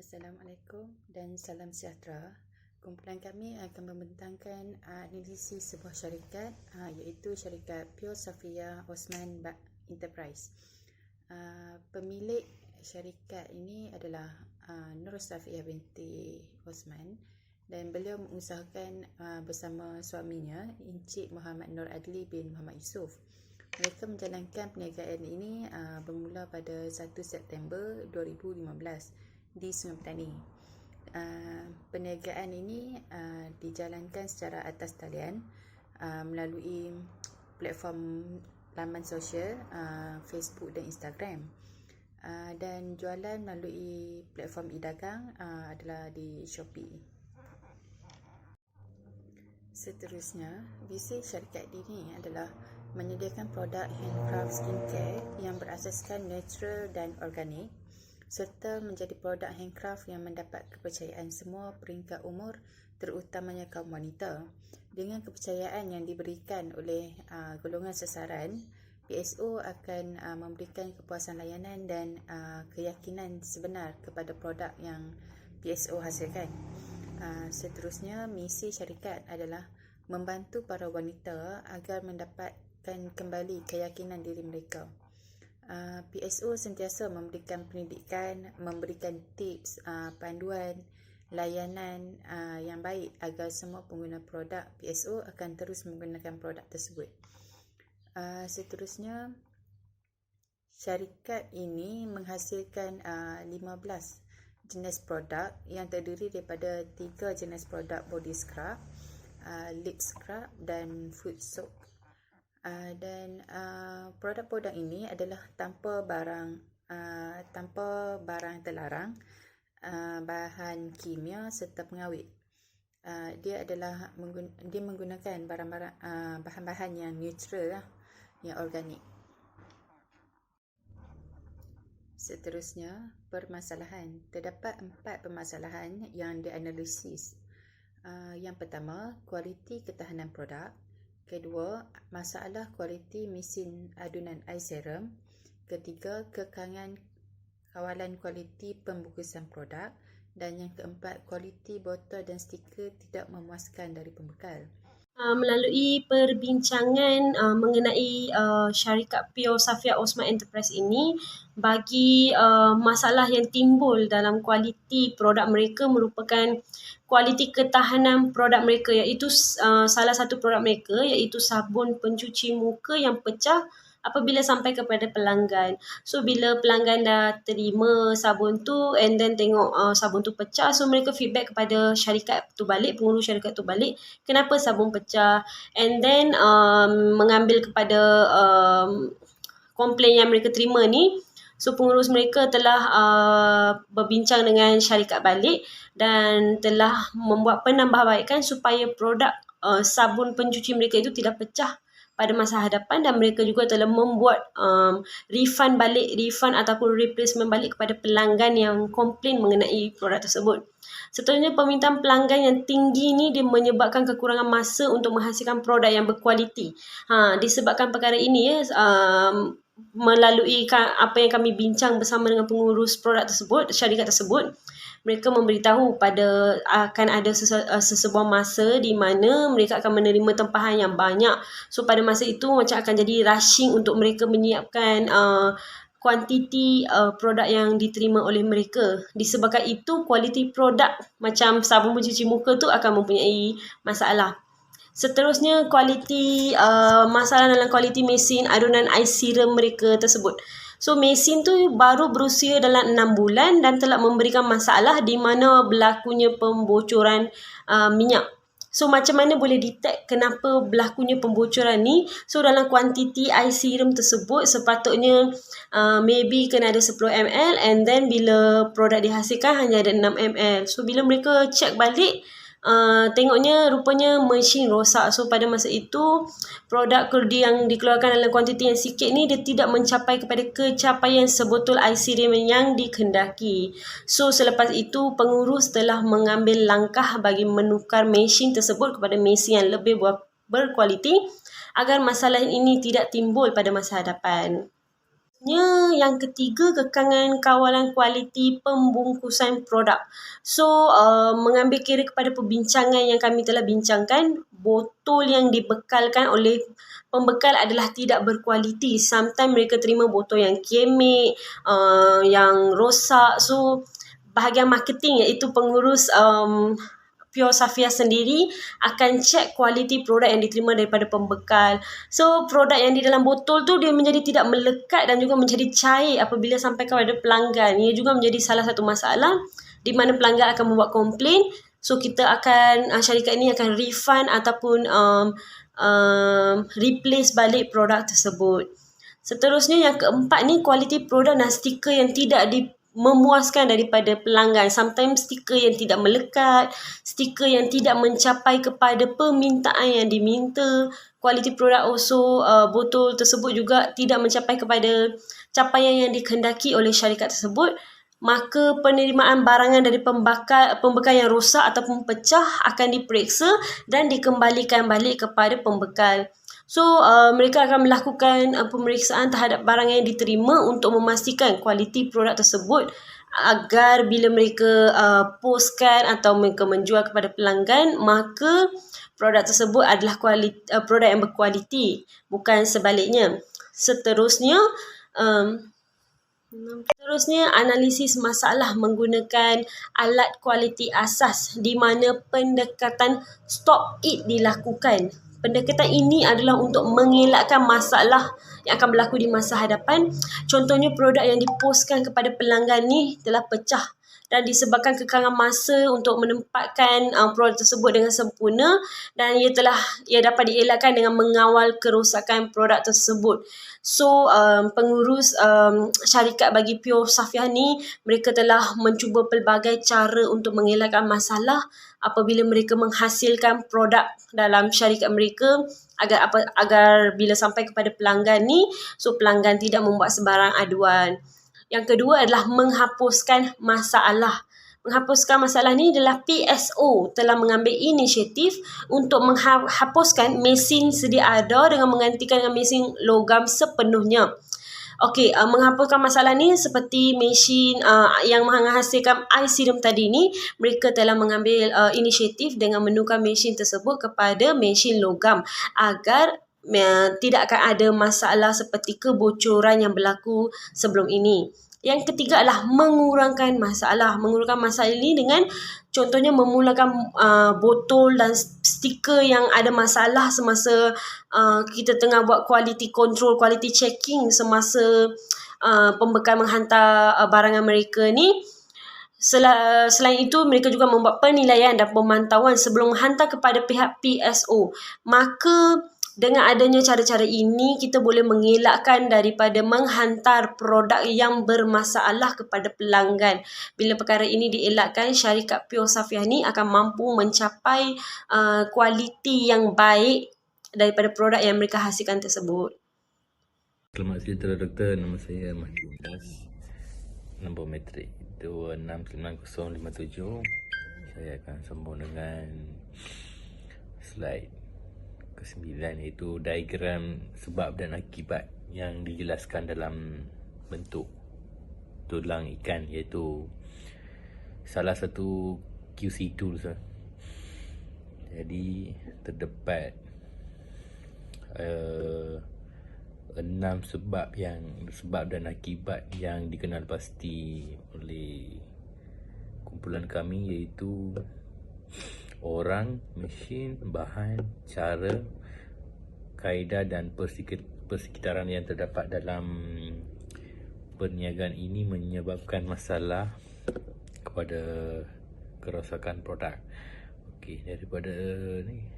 Assalamualaikum dan salam sejahtera. Kumpulan kami akan membentangkan analisis sebuah syarikat iaitu syarikat Pure Safia Osman Enterprise. Pemilik syarikat ini adalah Nur Safia binti Osman dan beliau mengusahakan bersama suaminya Encik Muhammad Nur Adli bin Muhammad Yusof. Mereka menjalankan perniagaan ini bermula pada 1 September 2015 di Sungai Petani. Perniagaan ini dijalankan secara atas talian melalui platform laman sosial Facebook dan Instagram, dan jualan melalui platform e-dagang adalah di Shopee. Seterusnya, visi syarikat ini adalah menyediakan produk handcraft skincare yang berasaskan natural dan organik, serta menjadi produk handcraft yang mendapat kepercayaan semua peringkat umur, terutamanya kaum wanita. Dengan kepercayaan yang diberikan oleh golongan sasaran, PSO akan memberikan kepuasan layanan dan keyakinan sebenar kepada produk yang PSO hasilkan. Seterusnya, misi syarikat adalah membantu para wanita agar mendapatkan kembali keyakinan diri mereka. PSO sentiasa memberikan pendidikan, memberikan tips, panduan, layanan yang baik agar semua pengguna produk PSO akan terus menggunakan produk tersebut. Seterusnya, syarikat ini menghasilkan 15 jenis produk yang terdiri daripada 3 jenis produk body scrub, lip scrub dan foot soap. Dan produk-produk ini adalah tanpa barang terlarang, bahan kimia serta pengawet. Dia menggunakan bahan-bahan yang neutral, yang organik. Seterusnya, permasalahan. Terdapat 4 permasalahan yang dianalisis. Yang pertama, kualiti ketahanan produk. Kedua, masalah kualiti mesin adunan air serum. Ketiga, kekangan kawalan kualiti pembungkusan produk. Dan yang keempat, kualiti botol dan stiker tidak memuaskan dari pembekal. Melalui perbincangan mengenai syarikat Pure Safia Osman Enterprise ini, bagi masalah yang timbul dalam kualiti produk mereka merupakan kualiti ketahanan produk mereka, iaitu salah satu produk mereka iaitu sabun pencuci muka yang pecah apabila sampai kepada pelanggan. So bila pelanggan dah terima sabun tu and then tengok sabun tu pecah, so mereka feedback kepada syarikat tu balik, pengurus syarikat tu balik, kenapa sabun pecah, and then mengambil kepada komplain yang mereka terima ni. So pengurus mereka telah berbincang dengan syarikat balik dan telah membuat penambahbaikan supaya produk sabun pencuci mereka itu tidak pecah pada masa hadapan, dan mereka juga telah membuat refund ataupun replacement balik kepada pelanggan yang komplain mengenai produk tersebut. Seterusnya, permintaan pelanggan yang tinggi ni dia menyebabkan kekurangan masa untuk menghasilkan produk yang berkualiti. Disebabkan perkara ini melalui apa yang kami bincang bersama dengan pengurus produk tersebut, syarikat tersebut, mereka memberitahu akan ada sesebuah masa di mana mereka akan menerima tempahan yang banyak. So pada masa itu macam akan jadi rushing untuk mereka menyiapkan kuantiti produk yang diterima oleh mereka. Disebabkan itu, kualiti produk macam sabun pencuci muka tu akan mempunyai masalah. Seterusnya, masalah dalam kualiti mesin adunan air serum mereka tersebut. So mesin tu baru berusia dalam 6 bulan dan telah memberikan masalah di mana berlakunya pembocoran minyak. So macam mana boleh detect kenapa berlakunya pembocoran ni? So dalam kuantiti air serum tersebut sepatutnya maybe kena ada 10 ml, and then bila produk dihasilkan hanya ada 6 ml. So bila mereka check balik, tengoknya rupanya mesin rosak. So pada masa itu, produk yang dikeluarkan dalam kuantiti yang sikit ni dia tidak mencapai kepada kecapaian sebotol air serum yang dikehendaki. So selepas itu, pengurus telah mengambil langkah bagi menukar mesin tersebut kepada mesin yang lebih berkualiti agar masalah ini tidak timbul pada masa hadapan. yang ketiga, kekangan kawalan kualiti pembungkusan produk. So, mengambil kira kepada perbincangan yang kami telah bincangkan, botol yang dibekalkan oleh pembekal adalah tidak berkualiti. Sometimes mereka terima botol yang kemik, yang rosak. So, bahagian marketing iaitu pengurus Pure Safia sendiri akan cek kualiti produk yang diterima daripada pembekal. So, produk yang di dalam botol tu dia menjadi tidak melekat dan juga menjadi cair apabila sampai kepada pelanggan. Ia juga menjadi salah satu masalah di mana pelanggan akan membuat komplain. So, kita akan, syarikat ini akan refund ataupun replace balik produk tersebut. Seterusnya yang keempat ni, kualiti produk dan stiker yang tidak memuaskan daripada pelanggan. Sometimes stiker yang tidak melekat, stiker yang tidak mencapai kepada permintaan yang diminta. Kualiti produk also, botol tersebut juga tidak mencapai kepada capaian yang dikehendaki oleh syarikat tersebut. Maka penerimaan barangan dari pembekal yang rosak ataupun pecah akan diperiksa dan dikembalikan balik kepada pembekal. So, mereka akan melakukan pemeriksaan terhadap barang yang diterima untuk memastikan kualiti produk tersebut agar bila mereka postkan atau mereka menjual kepada pelanggan, maka produk tersebut adalah produk yang berkualiti, bukan sebaliknya. Seterusnya, analisis masalah menggunakan alat kualiti asas di mana pendekatan stop it dilakukan. Pendekatan ini adalah untuk mengelakkan masalah yang akan berlaku di masa hadapan. Contohnya, produk yang dipostkan kepada pelanggan ni telah pecah dan disebabkan kekangan masa untuk menempatkan produk tersebut dengan sempurna, dan ia dapat dielakkan dengan mengawal kerosakan produk tersebut. So, pengurus syarikat bagi Pure Safia ni, mereka telah mencuba pelbagai cara untuk mengelakkan masalah apabila mereka menghasilkan produk dalam syarikat mereka agar bila sampai kepada pelanggan ni, so pelanggan tidak membuat sebarang aduan. Yang kedua adalah menghapuskan masalah. Menghapuskan masalah ni adalah PSO telah mengambil inisiatif untuk menghapuskan mesin sedia ada dengan menggantikan dengan mesin logam sepenuhnya. Okey, menghapuskan masalah ni seperti mesin yang menghasilkan ais sirum tadi ni, mereka telah mengambil inisiatif dengan menukar mesin tersebut kepada mesin logam agar tidak akan ada masalah seperti kebocoran yang berlaku sebelum ini. Yang ketiga adalah mengurangkan masalah. Mengurangkan masalah ini dengan contohnya memulakan botol dan stiker yang ada masalah semasa kita tengah buat quality control, quality checking semasa pembekal menghantar barangan mereka ni. Selain itu, mereka juga membuat penilaian dan pemantauan sebelum menghantar kepada pihak PSO. Maka dengan adanya cara-cara ini, kita boleh mengelakkan daripada menghantar produk yang bermasalah kepada pelanggan. Bila perkara ini dielakkan, syarikat Pure Safia ni akan mampu mencapai kualiti yang baik daripada produk yang mereka hasilkan tersebut. Selamat sejahtera doktor, nama saya Mahdi Umtas. Nombor matrik 269057. Saya akan sambung dengan slide ke-9, iaitu diagram sebab dan akibat yang dijelaskan dalam bentuk tulang ikan, iaitu salah satu QC tools. Jadi terdapat 6 sebab dan akibat yang dikenal pasti oleh kumpulan kami, iaitu orang, mesin, bahan, cara, kaedah dan persekitaran yang terdapat dalam perniagaan ini menyebabkan masalah kepada kerosakan produk. Okey, daripada ni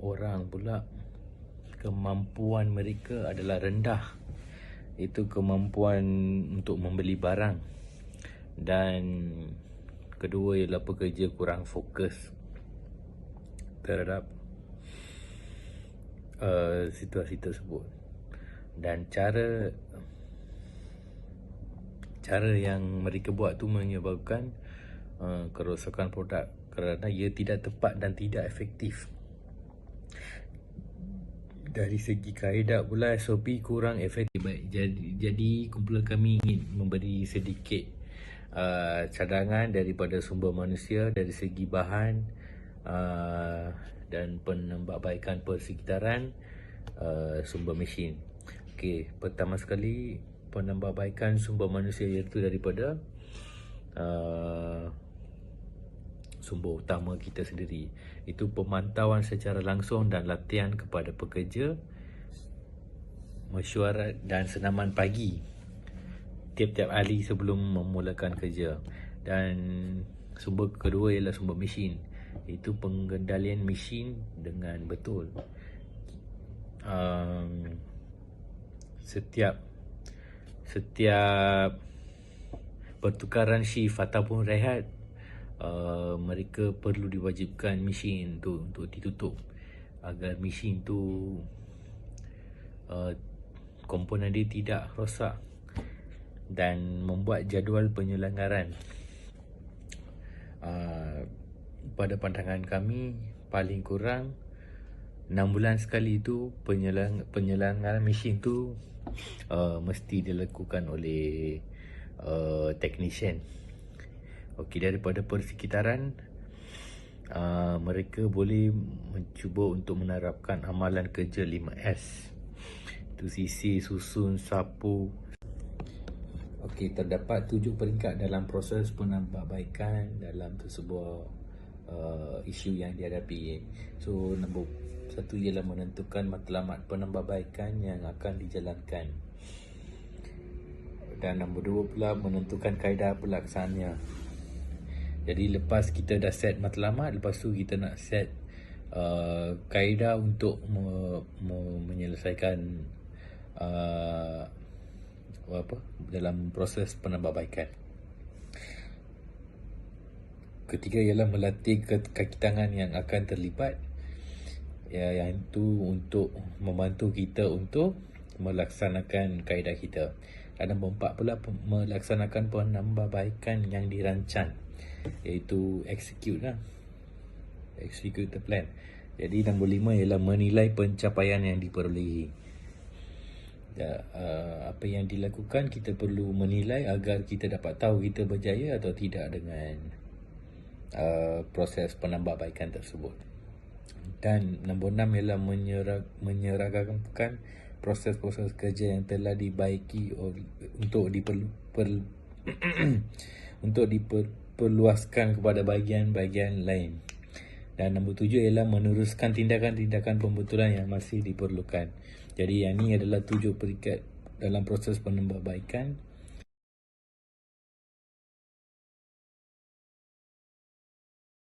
orang pula, kemampuan mereka adalah rendah. Itu kemampuan untuk membeli barang. Dan kedua ialah pekerja kurang fokus terhadap situasi tersebut. Dan cara yang mereka buat tu menyebabkan kerosakan produk kerana ia tidak tepat dan tidak efektif. Dari segi kaedah pula SOP kurang efektif. Baik, jadi kumpulan kami ingin memberi sedikit cadangan daripada sumber manusia dari segi bahan dan penambahbaikan persekitaran sumber mesin. Okey, pertama sekali penambahbaikan sumber manusia iaitu daripada sumber utama kita sendiri. Itu pemantauan secara langsung dan latihan kepada pekerja, mesyuarat dan senaman pagi tiap-tiap hari sebelum memulakan kerja. Dan sumber kedua ialah sumber mesin. Itu pengendalian mesin dengan betul. Setiap pertukaran shift ataupun rehat, mereka perlu diwajibkan mesin tu untuk ditutup agar mesin tu komponen dia tidak rosak, dan membuat jadual penyelenggaran. Pada pandangan kami, paling kurang 6 bulan sekali tu penyelenggaran mesin tu mesti dilakukan oleh technician. Okey, daripada persekitaran, mereka boleh mencuba untuk menerapkan amalan kerja 5S. Itu sisir, susun, sapu. Okey, terdapat 7 peringkat dalam proses penambahbaikan dalam sebuah isu yang dihadapi. So, nombor 1 ialah menentukan matlamat penambahbaikan yang akan dijalankan. Dan nombor 2 pula menentukan kaedah pelaksanaannya. Jadi lepas kita dah set matlamat, lepas tu kita nak set kaedah untuk menyelesaikan dalam proses penambahbaikan. Ketiga ialah melatih kaki tangan yang akan terlibat, yang itu untuk membantu kita untuk melaksanakan kaedah kita. Dan nombor 4 pula melaksanakan penambahbaikan yang dirancang, iaitu execute the plan. Jadi nombor 5 ialah menilai pencapaian yang diperolehi. Apa yang dilakukan, kita perlu menilai agar kita dapat tahu kita berjaya atau tidak dengan proses penambahbaikan tersebut. Dan nombor 6 ialah menyeragakan proses-proses kerja yang telah dibaiki untuk diperluaskan kepada bahagian-bahagian lain. Dan nombor 7 ialah meneruskan tindakan-tindakan pembetulan yang masih diperlukan. Jadi yang ni adalah 7 peringkat dalam proses penambahbaikan